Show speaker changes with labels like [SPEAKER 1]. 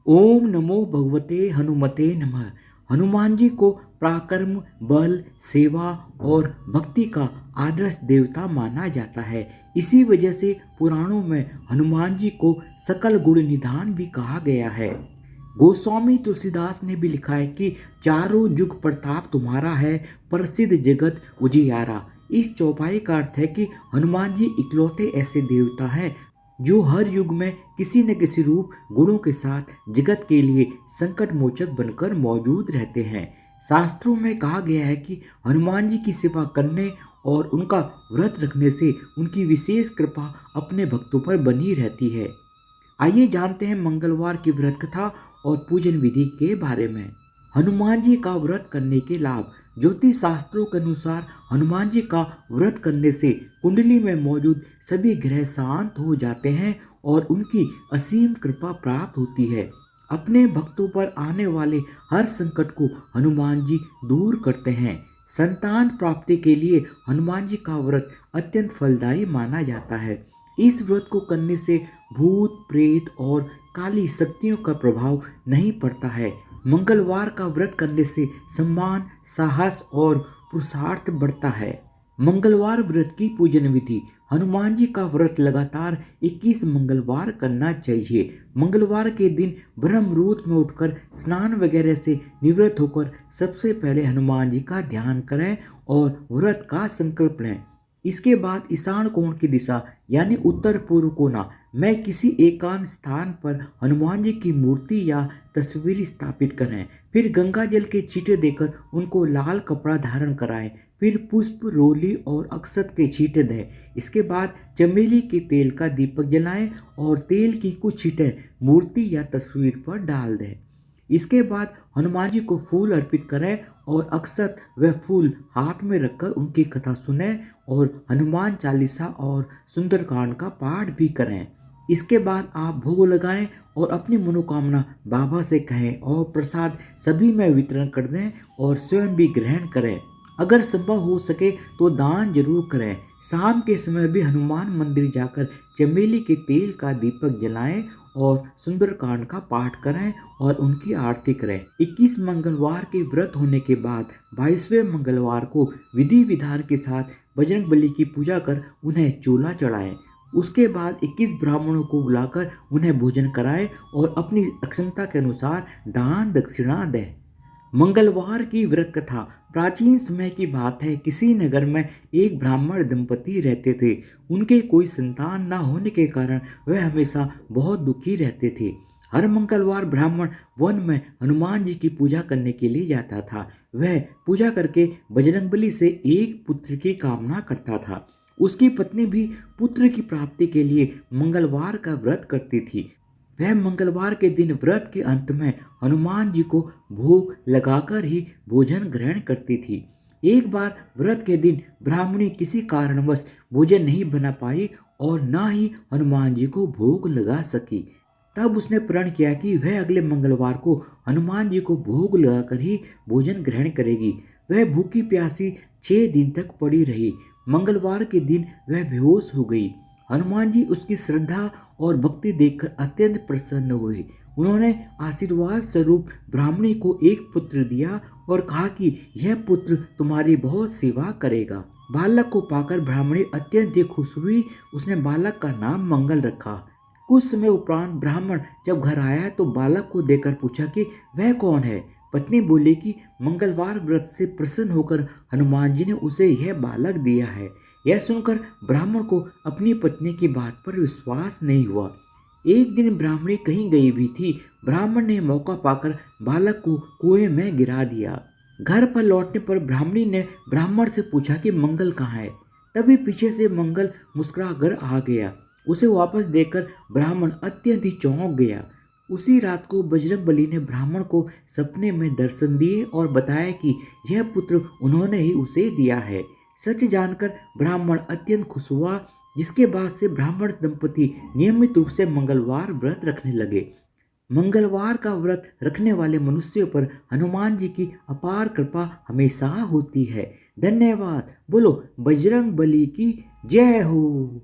[SPEAKER 1] ओम नमो भगवते हनुमते नमः। हनुमान जी को पराक्रम, बल, सेवा और भक्ति का आदर्श देवता माना जाता है। इसी वजह से पुराणों में हनुमान जी को सकल गुण निधान भी कहा गया है। गोस्वामी तुलसीदास ने भी लिखा है कि चारों युग प्रताप तुम्हारा है, प्रसिद्ध जगत उजियारा। इस चौपाई का अर्थ है कि हनुमान जी इकलौते ऐसे देवता हैं जो हर युग में किसी न किसी रूप गुणों के साथ जगत के लिए संकट मोचक बनकर मौजूद रहते हैं। शास्त्रों में कहा गया है कि हनुमान जी की सेवा करने और उनका व्रत रखने से उनकी विशेष कृपा अपने भक्तों पर बनी रहती है। आइए जानते हैं मंगलवार की व्रत कथा और पूजन विधि के बारे में। हनुमान जी का व्रत करने के लाभ। ज्योतिष शास्त्रों के अनुसार हनुमान जी का व्रत करने से कुंडली में मौजूद सभी ग्रह शांत हो जाते हैं और उनकी असीम कृपा प्राप्त होती है। अपने भक्तों पर आने वाले हर संकट को हनुमान जी दूर करते हैं। संतान प्राप्ति के लिए हनुमान जी का व्रत अत्यंत फलदायी माना जाता है। इस व्रत को करने से भूत, प्रेत और काली शक्तियों का प्रभाव नहीं पड़ता है। मंगलवार का व्रत करने से सम्मान, साहस और पुरुषार्थ बढ़ता है। मंगलवार व्रत की पूजन विधि। हनुमान जी का व्रत लगातार 21 मंगलवार करना चाहिए। मंगलवार के दिन ब्रह्म मुहूर्त में उठकर स्नान वगैरह से निवृत्त होकर सबसे पहले हनुमान जी का ध्यान करें और व्रत का संकल्प लें। इसके बाद ईशान कोण की दिशा यानी उत्तर पूर्व कोना में किसी एकांत स्थान पर हनुमान जी की मूर्ति या तस्वीर स्थापित करें। फिर गंगा जल के छींटे देकर उनको लाल कपड़ा धारण कराएं। फिर पुष्प, रोली और अक्षत के छींटे दें। इसके बाद चमेली के तेल का दीपक जलाएं और तेल की कुछ छींटे मूर्ति या तस्वीर पर डाल दें। इसके बाद हनुमान जी को फूल अर्पित करें और अक्षत व फूल हाथ में रखकर उनकी कथा सुनें और हनुमान चालीसा और सुंदरकांड का पाठ भी करें। इसके बाद आप भोग लगाएं और अपनी मनोकामना बाबा से कहें और प्रसाद सभी में वितरण कर दें और स्वयं भी ग्रहण करें। अगर संभव हो सके तो दान जरूर करें। शाम के समय भी हनुमान मंदिर जाकर चमेली के तेल का दीपक जलाएं और सुंदरकांड का पाठ करें और उनकी आरती करें। 21 मंगलवार के व्रत होने के बाद 22वें मंगलवार को विधि विधान के साथ बजरंगबली की पूजा कर उन्हें चूल्हा चढ़ाएं। उसके बाद 21 ब्राह्मणों को बुलाकर उन्हें भोजन कराएं और अपनी अक्षमता के अनुसार दान दक्षिणा दें। मंगलवार की व्रत कथा। प्राचीन समय की बात है, किसी नगर में एक ब्राह्मण दंपति रहते थे। उनके कोई संतान न होने के कारण वह हमेशा बहुत दुखी रहते थे। हर मंगलवार ब्राह्मण वन में हनुमान जी की पूजा करने के लिए जाता था। वह पूजा करके बजरंगबली से एक पुत्र की कामना करता था। उसकी पत्नी भी पुत्र की प्राप्ति के लिए मंगलवार का व्रत करती थी। वह मंगलवार के दिन व्रत के अंत में हनुमान जी को भोग लगाकर ही भोजन ग्रहण करती थी। एक बार व्रत के दिन ब्राह्मणी किसी कारणवश भोजन नहीं बना पाई और न ही हनुमान जी को भोग लगा सकी। तब उसने प्रण किया कि वह अगले मंगलवार को हनुमान जी को भोग लगाकर ही भोजन ग्रहण करेगी। वह भूखी प्यासी 6 दिन तक पड़ी रही। मंगलवार के दिन वह बेहोश हो गई। हनुमान जी उसकी श्रद्धा और भक्ति देखकर अत्यंत प्रसन्न हुए। उन्होंने आशीर्वाद स्वरूप ब्राह्मणी को एक पुत्र दिया और कहा कि यह पुत्र तुम्हारी बहुत सेवा करेगा। बालक को पाकर ब्राह्मणी अत्यंत खुश हुई। उसने बालक का नाम मंगल रखा। कुछ समय उपरांत ब्राह्मण जब घर आया तो बालक को देखकर पूछा कि वह कौन है। पत्नी बोली कि मंगलवार व्रत से प्रसन्न होकर हनुमान जी ने उसे यह बालक दिया है। यह सुनकर ब्राह्मण को अपनी पत्नी की बात पर विश्वास नहीं हुआ। एक दिन ब्राह्मणी कहीं गई हुई थी। ब्राह्मण ने मौका पाकर बालक को कुएं में गिरा दिया। घर पर लौटने पर ब्राह्मणी ने ब्राह्मण से पूछा कि मंगल कहाँ है। तभी पीछे से मंगल मुस्कुराकर आ गया। उसे वापस देखकर ब्राह्मण अत्यंत ही चौंक गया। उसी रात को बजरंगबली ने ब्राह्मण को सपने में दर्शन दिए और बताया कि यह पुत्र उन्होंने ही उसे दिया है। सच जानकर ब्राह्मण अत्यंत खुश हुआ, जिसके बाद से ब्राह्मण दंपति नियमित रूप से मंगलवार व्रत रखने लगे। मंगलवार का व्रत रखने वाले मनुष्यों पर हनुमान जी की अपार कृपा हमेशा होती है। धन्यवाद। बोलो बजरंगबली की जय हो।